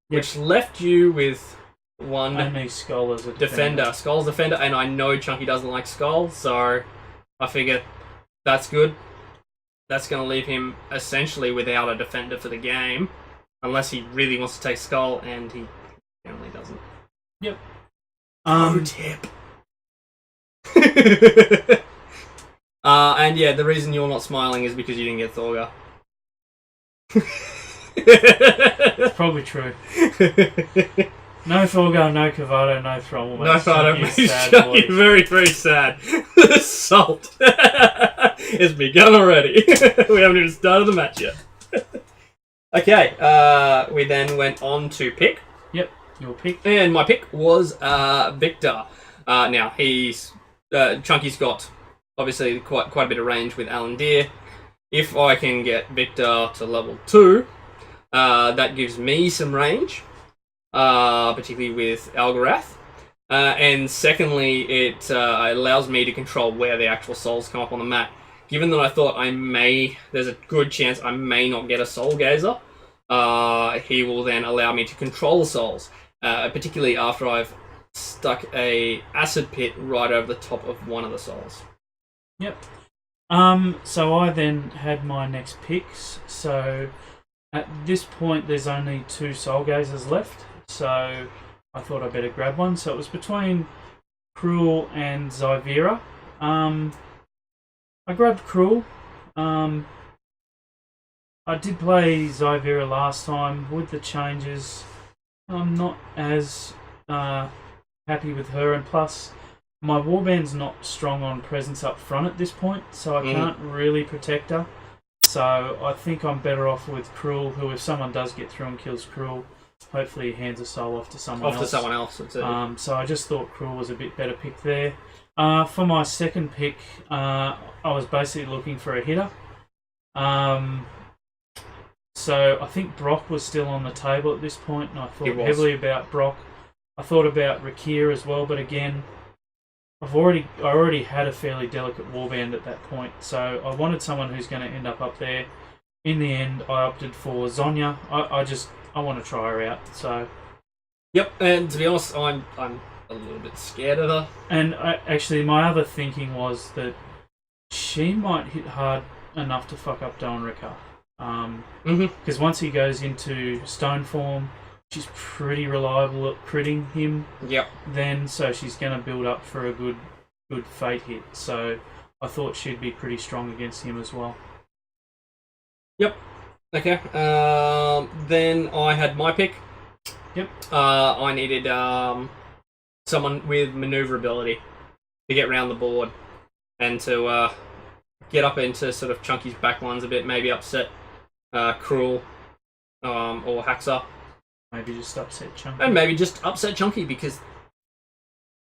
Speaker 2: which left you with one
Speaker 1: only Skull as a
Speaker 2: defender. Skull's defender, and I know Chunky doesn't like Skull, so I figure that's good. That's going to leave him essentially without a defender for the game, unless he really wants to take Skull, and he generally doesn't.
Speaker 1: Yep.
Speaker 2: Pro tip. And yeah, the reason you're not smiling is because you didn't get Thorgar.
Speaker 1: Probably true. No Thorgar, no Cavado, no Thrommel.
Speaker 2: No Thorgar makes Chunky very, very sad. The salt has begun already. We haven't even started the match yet. Okay, we then went on to pick.
Speaker 1: Yep, your pick.
Speaker 2: And my pick was Victor. Now, Chunky's got obviously quite a bit of range with Alandir. If I can get Victor to level 2, that gives me some range, particularly with Algarath. And secondly, it allows me to control where the actual souls come up on the map. Given that I thought there's a good chance I may not get a Soul Gazer, he will then allow me to control the souls, particularly after I've stuck a acid pit right over the top of one of the souls.
Speaker 1: Yep. So I then had my next picks. So at this point, there's only 2 Soul Gazers left. So I thought I better grab one. So it was between Cruel and Zyvera. I grabbed Cruel. I did play Zyvera last time with the changes. I'm not as happy with her, and plus my warband's not strong on presence up front at this point, so I can't really protect her. So I think I'm better off with Cruel, who if someone does get through and kills Cruel, hopefully he hands a soul off to someone else.
Speaker 2: That's it.
Speaker 1: So I just thought Cruel was a bit better pick there. For my second pick, I was basically looking for a hitter. So I think Brock was still on the table at this point, and I thought heavily about Brock. I thought about Rakir as well, but again, I already had a fairly delicate warband at that point, so I wanted someone who's going to end up there. In the end, I opted for Zonya. I want to try her out. So.
Speaker 2: Yep, and to be honest, I'm a little bit scared of her.
Speaker 1: And actually, my other thinking was that she might hit hard enough to fuck up Dawnrika. Because once he goes into stone form, she's pretty reliable at critting him.
Speaker 2: Yep.
Speaker 1: Then, so she's going to build up for a good fate hit. So I thought she'd be pretty strong against him as well.
Speaker 2: Yep. Okay. Then I had my pick.
Speaker 1: Yep.
Speaker 2: I needed someone with maneuverability to get around the board and to get up into sort of Chunky's back ones a bit, maybe upset Cruel or Haxa.
Speaker 1: Maybe just upset Chunky.
Speaker 2: And maybe just upset Chunky, because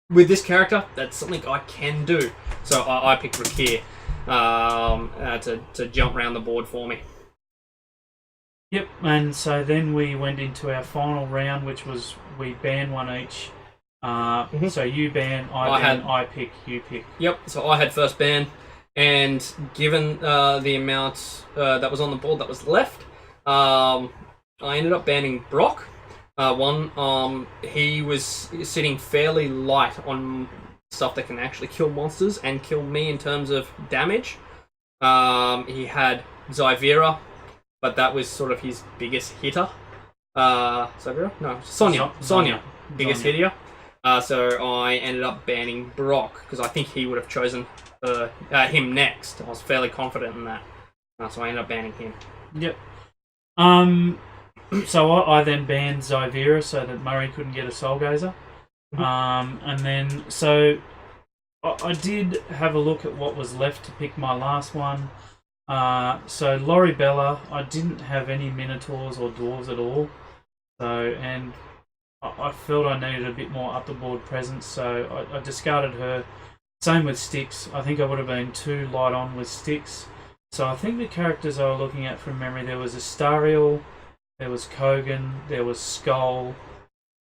Speaker 2: with this character, that's something I can do. So I picked Rakir to jump around the board for me.
Speaker 1: Yep, and so then we went into our final round, which was we ban one each. So you ban, I pick, you pick.
Speaker 2: Yep, so I had first ban, and given the amount that was on the board that was left, I ended up banning Brock. He was sitting fairly light on stuff that can actually kill monsters and kill me in terms of damage. He had Zyvera, but that was sort of his biggest hitter. Zyvera? No, Sonya. Biggest hitter. So I ended up banning Brock, because I think he would have chosen him next. I was fairly confident in that. So I ended up banning him.
Speaker 1: Yep. So I then banned Zyvera so that Murray couldn't get a Soul Gazer. And then, so I did have a look at what was left to pick my last one. So Lori Bella, I didn't have any Minotaurs or Dwarves at all. And I felt I needed a bit more up the board presence, so I discarded her. Same with Styx. I think I would have been too light on with Styx. So I think the characters I was looking at from memory, there was Astariel, there was Kogan, there was Skull,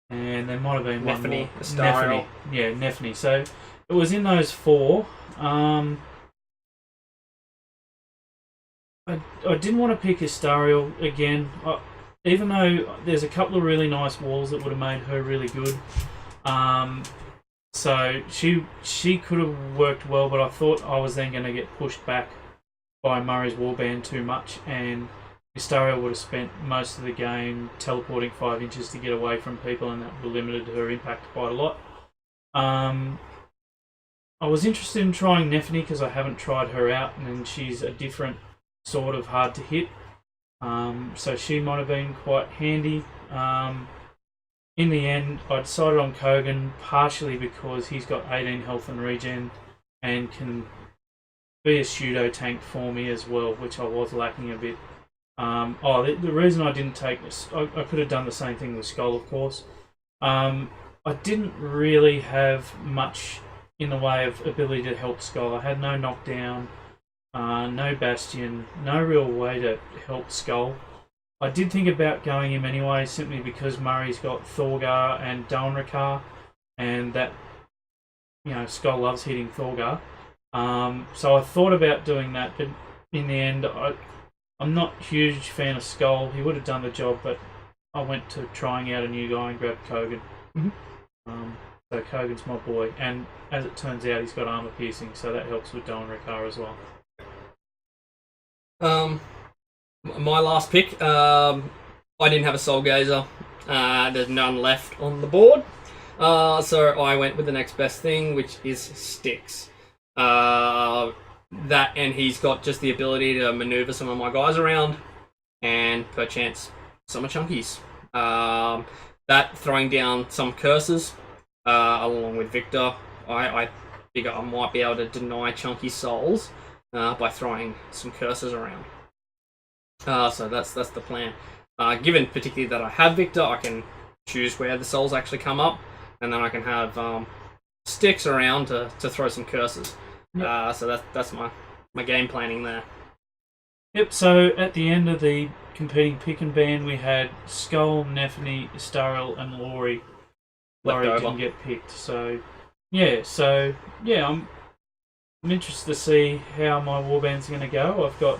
Speaker 1: and there might have been one more.
Speaker 2: Astariel.
Speaker 1: Yeah, Nephany. So it was in those four. I didn't want to pick Astariel again. Even though there's a couple of really nice walls that would have made her really good. So she could have worked well, but I thought I was then going to get pushed back by Murray's warband too much, and Astariel would have spent most of the game teleporting 5 inches to get away from people, and that would have limited her impact quite a lot. I was interested in trying Nephany because I haven't tried her out, and she's a different sort of hard to hit. So she might have been quite handy. In the end, I decided on Kogan, partially because he's got 18 health and regen and can be a pseudo tank for me as well, which I was lacking a bit. The reason I didn't take this, I could have done the same thing with Skull, of course. I didn't really have much in the way of ability to help Skull. I had no knockdown, no Bastion, no real way to help Skull. I did think about going him anyway, simply because Murray's got Thorgar and Dawnrika, and that, Skull loves hitting Thorgar. So I thought about doing that, but in the end, I'm not a huge fan of Skull. He would have done the job, but I went to trying out a new guy and grabbed Kogan. So Kogan's my boy, and as it turns out, he's got armor piercing, so that helps with Dawnrika as well.
Speaker 2: My last pick, I didn't have a Soul Gazer. There's none left on the board. So I went with the next best thing, which is Styx. And he's got just the ability to maneuver some of my guys around, and perchance some of Chunky's. That throwing down some curses, along with Victor, I figure I might be able to deny Chunky souls by throwing some curses around. So that's the plan. Given particularly that I have Victor, I can choose where the souls actually come up, and then I can have Styx around to throw some curses. Yep. So that's my game planning there.
Speaker 1: Yep, so at the end of the competing pick and ban, we had Skull, Nephany, Astariel, and Laurie. Laurie
Speaker 2: over.
Speaker 1: didn't get picked. So I'm interested to see how my warband's going to go. I've got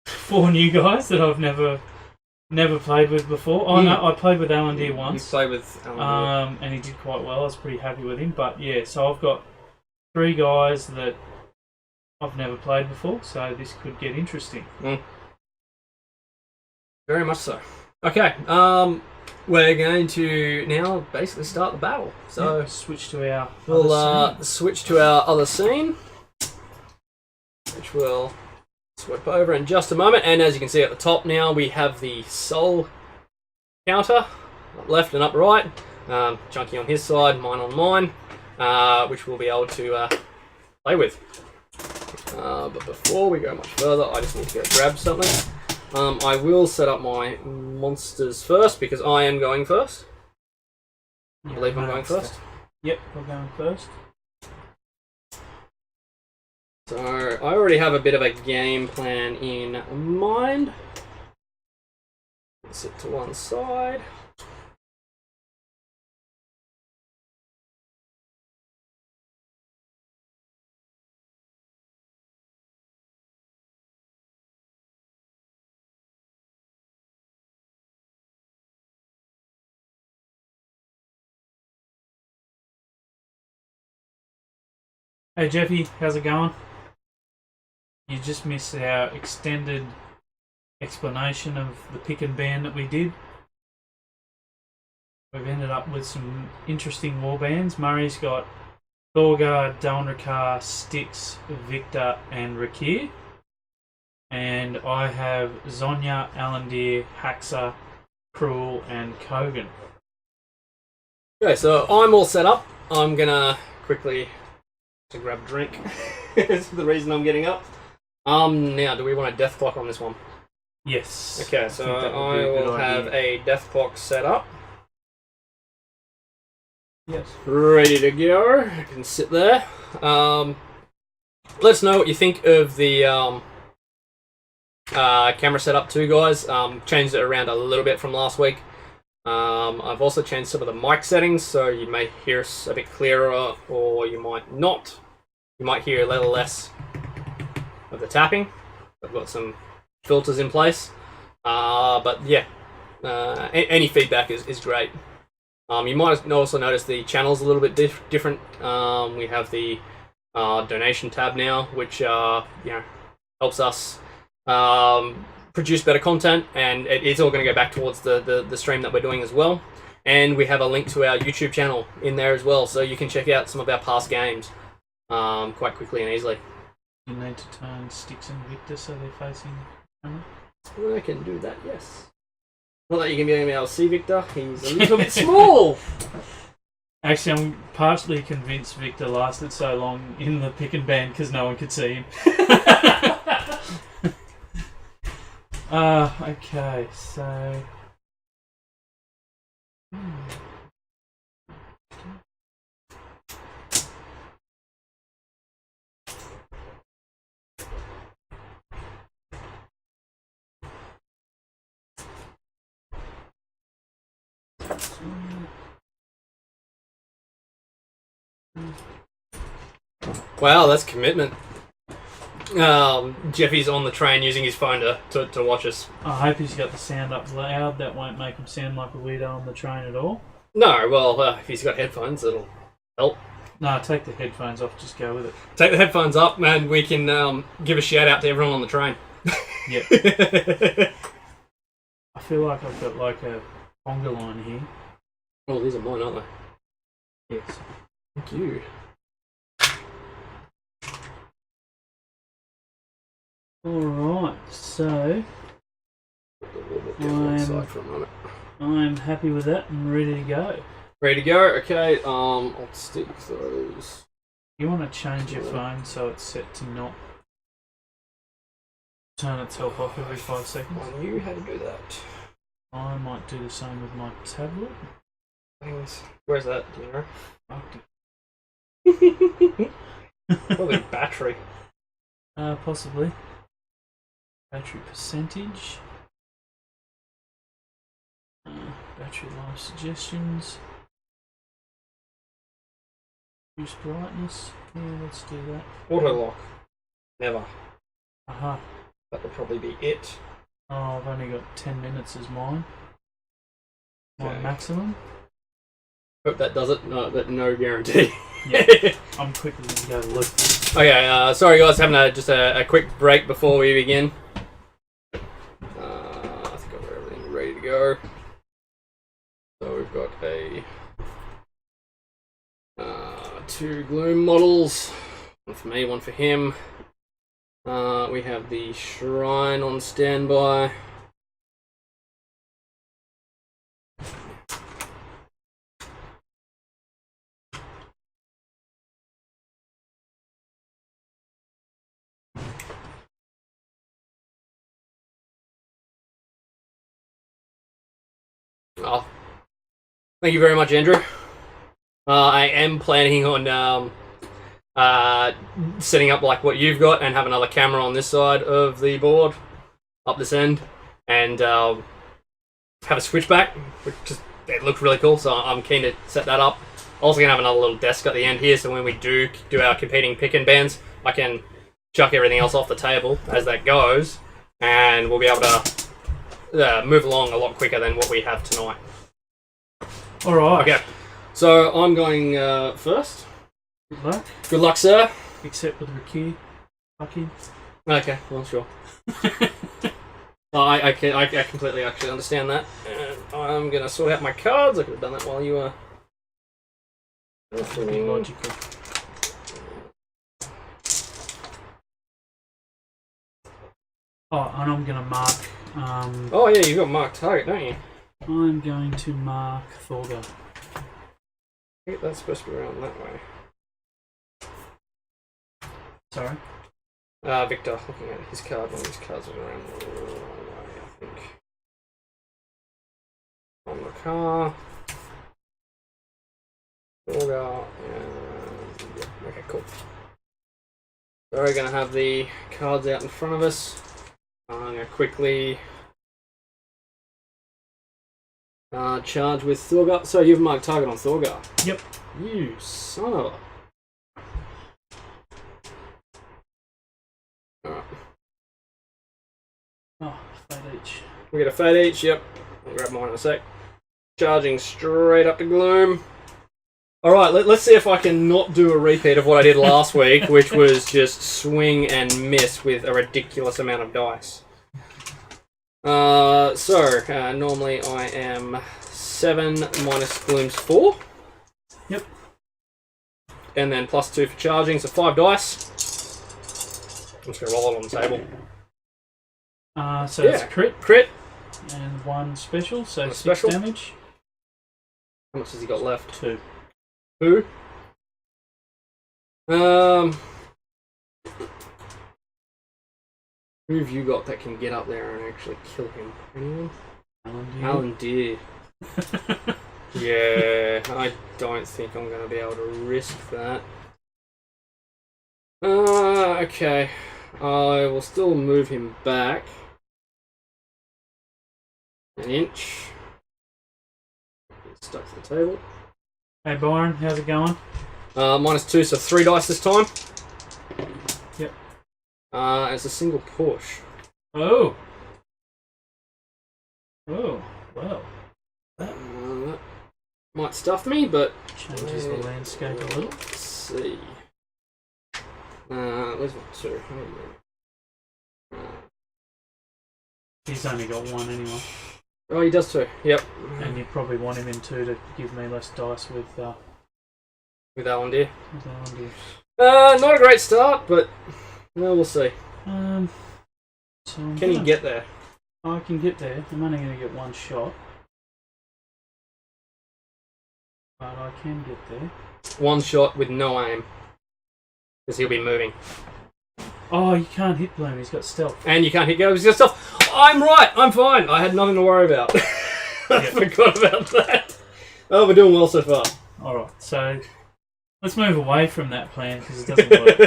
Speaker 1: 4 new guys that I've never played with before. Oh no, I played with Alan Deere once.
Speaker 2: You played with Alan Deere.
Speaker 1: And he did quite well. I was pretty happy with him. But yeah, so I've got 3 guys that I've never played before, so this could get interesting.
Speaker 2: Very much so. Okay, we're going to now basically start the battle. So
Speaker 1: switch to our
Speaker 2: we'll switch to our other scene, which we'll swap over in just a moment. And as you can see at the top now, we have the soul counter, up left and up right. Chunky on his side, mine on mine, which we'll be able to play with. But before we go much further, I just need to go grab something. I will set up my monsters first because I am going first. I believe I'm going first.
Speaker 1: Yep, we're going first.
Speaker 2: So I already have a bit of a game plan in mind. Sit to one side.
Speaker 1: Hey Jeffy, how's it going? You just missed our extended explanation of the pick and ban that we did. We've ended up with some interesting warbands. Murray's got Thorgar, Dalnrakar, Styx, Victor, and Rakir. And I have Zonya, Alandir, Haxa, Cruel, and Kogan.
Speaker 2: Okay, so I'm all set up. I'm gonna quickly to grab a drink. That's the reason I'm getting up. Now, do we want a death clock on this one?
Speaker 1: Yes.
Speaker 2: Okay, so I will have a death clock set up.
Speaker 1: Yes.
Speaker 2: Ready to go. I can sit there. Let us know what you think of the camera setup too, guys. Changed it around a little bit from last week. I've also changed some of the mic settings, so you may hear us a bit clearer, or you might not. You might hear a little less of the tapping. I've got some filters in place. But yeah, any feedback is great. You might also notice the channel's a little bit different. We have the donation tab now, which helps us produce better content, and it's all going to go back towards the stream that we're doing as well. And we have a link to our YouTube channel in there as well, so you can check out some of our past games quite quickly and easily.
Speaker 1: You need to turn Styx and Victor so they're facing the camera.
Speaker 2: I can do that, yes. Not that you can be able to see Victor, he's a little bit small.
Speaker 1: Actually, I'm partially convinced Victor lasted so long in the pick and ban because no one could see him. Okay, so...
Speaker 2: Wow, that's commitment. Jeffy's on the train using his phone to watch us.
Speaker 1: I hope he's got the sound up loud. That won't make him sound like a weirdo on the train at all.
Speaker 2: No, well, if he's got headphones, it'll help.
Speaker 1: No, take the headphones off, just go with it.
Speaker 2: Take the headphones up, and we can give a shout out to everyone on the train.
Speaker 1: Yep. I feel like I've got like a conga line here.
Speaker 2: Oh, these are mine, aren't they?
Speaker 1: Yes.
Speaker 2: Thank you.
Speaker 1: Alright, so I'm happy with that and ready to go.
Speaker 2: Ready to go? Okay, I'll stick those.
Speaker 1: You want to change your phone so it's set to not turn itself off every 5 seconds?
Speaker 2: I knew how to do that.
Speaker 1: I might do the same with my tablet.
Speaker 2: Thanks. Where's that? Do you know?
Speaker 1: Fucked it.
Speaker 2: Probably battery.
Speaker 1: Possibly. Battery percentage. Battery life suggestions. Use brightness. Yeah, let's do that.
Speaker 2: Auto lock. Never.
Speaker 1: Aha.
Speaker 2: That will probably be it.
Speaker 1: Oh, I've only got 10 minutes as mine. My
Speaker 2: Okay.
Speaker 1: maximum.
Speaker 2: Hope that does it. No, but no guarantee.
Speaker 1: Yeah. I'm quickly going to go look.
Speaker 2: Okay, sorry guys, having just a quick break before we begin. I think I've got everything ready to go. So we've got a 2 gloom models, one for me, one for him. We have the shrine on standby. Oh, thank you very much, Andrew. I am planning on setting up like what you've got and have another camera on this side of the board, up this end, and have a switchback, which just it looked really cool. So I'm keen to set that up. Also gonna have another little desk at the end here, so when we do our competing pick and bands, I can chuck everything else off the table as that goes, and we'll be able to move along a lot quicker than what we have tonight.
Speaker 1: All right.
Speaker 2: Okay, so I'm going first.
Speaker 1: Good luck.
Speaker 2: Good luck, sir.
Speaker 1: Except with Ricky. Lucky.
Speaker 2: Okay, well, sure. I completely actually understand that. And I'm going to sort out my cards. I could have done that while you were...
Speaker 1: Pretty logical. Oh, and I'm going to mark...
Speaker 2: oh, yeah, you've got marked target, don't you?
Speaker 1: I'm going to mark Thorga.
Speaker 2: I think that's supposed to be around that way.
Speaker 1: Sorry?
Speaker 2: Victor, looking at his card, one of his cards is around the wrong way, I think. On the car. Thorga, and... yeah, okay, cool. So we're going to have the cards out in front of us. I'm going to quickly charge with Thorga. So you've marked target on Thorga.
Speaker 1: Yep.
Speaker 2: You son of a... Alright.
Speaker 1: Oh, fade each.
Speaker 2: We get a fade each, yep. I'll grab mine in a sec. Charging straight up to Gloom. Alright, let's see if I can not do a repeat of what I did last week, which was just swing and miss with a ridiculous amount of dice. Normally I am 7 minus Gloom's 4.
Speaker 1: Yep.
Speaker 2: And then plus 2 for charging, so 5 dice. I'm just going to roll it on the table.
Speaker 1: So it's a crit.
Speaker 2: Crit.
Speaker 1: And 1 special, so 6
Speaker 2: special.
Speaker 1: damage.
Speaker 2: How much has he got left?
Speaker 1: 2.
Speaker 2: 2. Who have you got that can get up there and actually kill him? Anyone? Alan Deere. Yeah, I don't think I'm going to be able to risk that. Okay. I will still move him back an inch. Stuck to the table.
Speaker 1: Hey Byron, how's it going?
Speaker 2: -2, so 3 dice this time.
Speaker 1: Yep.
Speaker 2: It's a single push.
Speaker 1: Oh. Oh, well.
Speaker 2: That might stuff me, but
Speaker 1: Changes the landscape a little.
Speaker 2: let's see. Where's my 2?
Speaker 1: He's only got 1 anyway.
Speaker 2: Oh, he does too. Yep.
Speaker 1: And you probably want him in 2 to give me less dice with
Speaker 2: Alan Deere.
Speaker 1: Alan Deere.
Speaker 2: Not a great start, but well, we'll see.
Speaker 1: So
Speaker 2: Can he get there?
Speaker 1: I can get there. I'm only going to get 1 shot. But I can get there.
Speaker 2: 1 shot with no aim. Because he'll be moving.
Speaker 1: Oh, you can't hit Bloom. He's got stealth.
Speaker 2: And you can't hit go. He's got stuff. I'm right. I'm fine. I had nothing to worry about. I forgot about that. Oh, we're doing well so far.
Speaker 1: Alright, so let's move away from that plan because it doesn't work.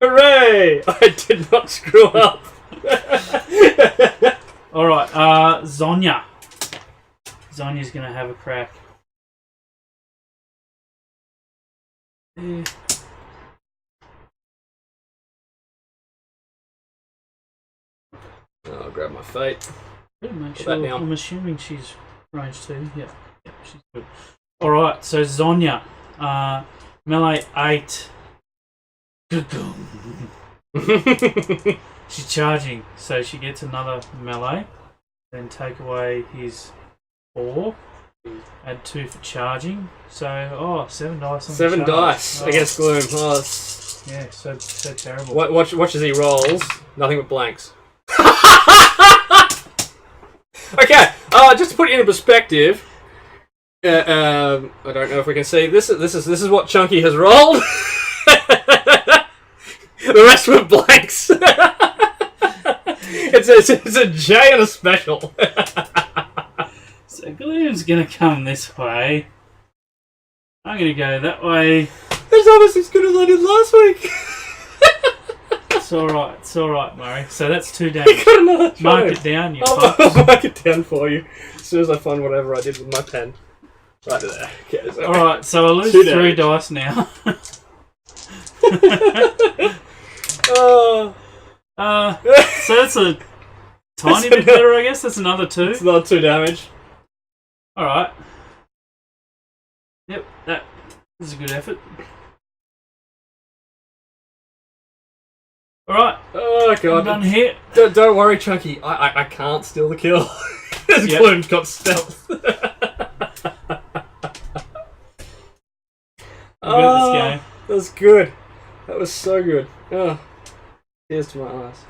Speaker 2: Hooray! I did not screw up.
Speaker 1: Alright, Zonya. Zonya's going to have a crack.
Speaker 2: I'll grab my fate.
Speaker 1: Better make
Speaker 2: Put
Speaker 1: sure.
Speaker 2: that down.
Speaker 1: I'm assuming she's range 2. Yeah, she's good. Alright, so Zonya. Melee 8. She's charging, so she gets another melee. Then take away his 4. Add 2 for charging. So, 7 dice on
Speaker 2: 7
Speaker 1: the charge.
Speaker 2: dice against Gloom. Oh,
Speaker 1: yeah, so terrible.
Speaker 2: watch as he rolls. Nothing but blanks. Okay, just to put it into perspective, I don't know if we can see. This is what Chunky has rolled. The rest were blanks. It's a J and a special.
Speaker 1: So Gloom's gonna come this way. I'm gonna go that way.
Speaker 2: That's almost as good as I did last week.
Speaker 1: It's alright, Murray. So that's 2 damage.
Speaker 2: Got another
Speaker 1: Mark it down, you
Speaker 2: I'll
Speaker 1: fucks.
Speaker 2: mark it down for you as soon as I find whatever I did with my pen. Right there. Okay, so
Speaker 1: Alright, so I lose
Speaker 2: 2
Speaker 1: 3
Speaker 2: damage.
Speaker 1: dice now.
Speaker 2: Oh.
Speaker 1: So that's a tiny bit better, I guess. That's another 2.
Speaker 2: It's not 2 damage.
Speaker 1: Alright. Yep, that is a good effort. Alright,
Speaker 2: Oh
Speaker 1: I'm
Speaker 2: god.
Speaker 1: done here.
Speaker 2: Don't worry, Chunky. I can't steal the kill. This
Speaker 1: Yep.
Speaker 2: Gloom's got stealth.
Speaker 1: I'm good at this game.
Speaker 2: That was good. That was so good. Oh, tears to my eyes.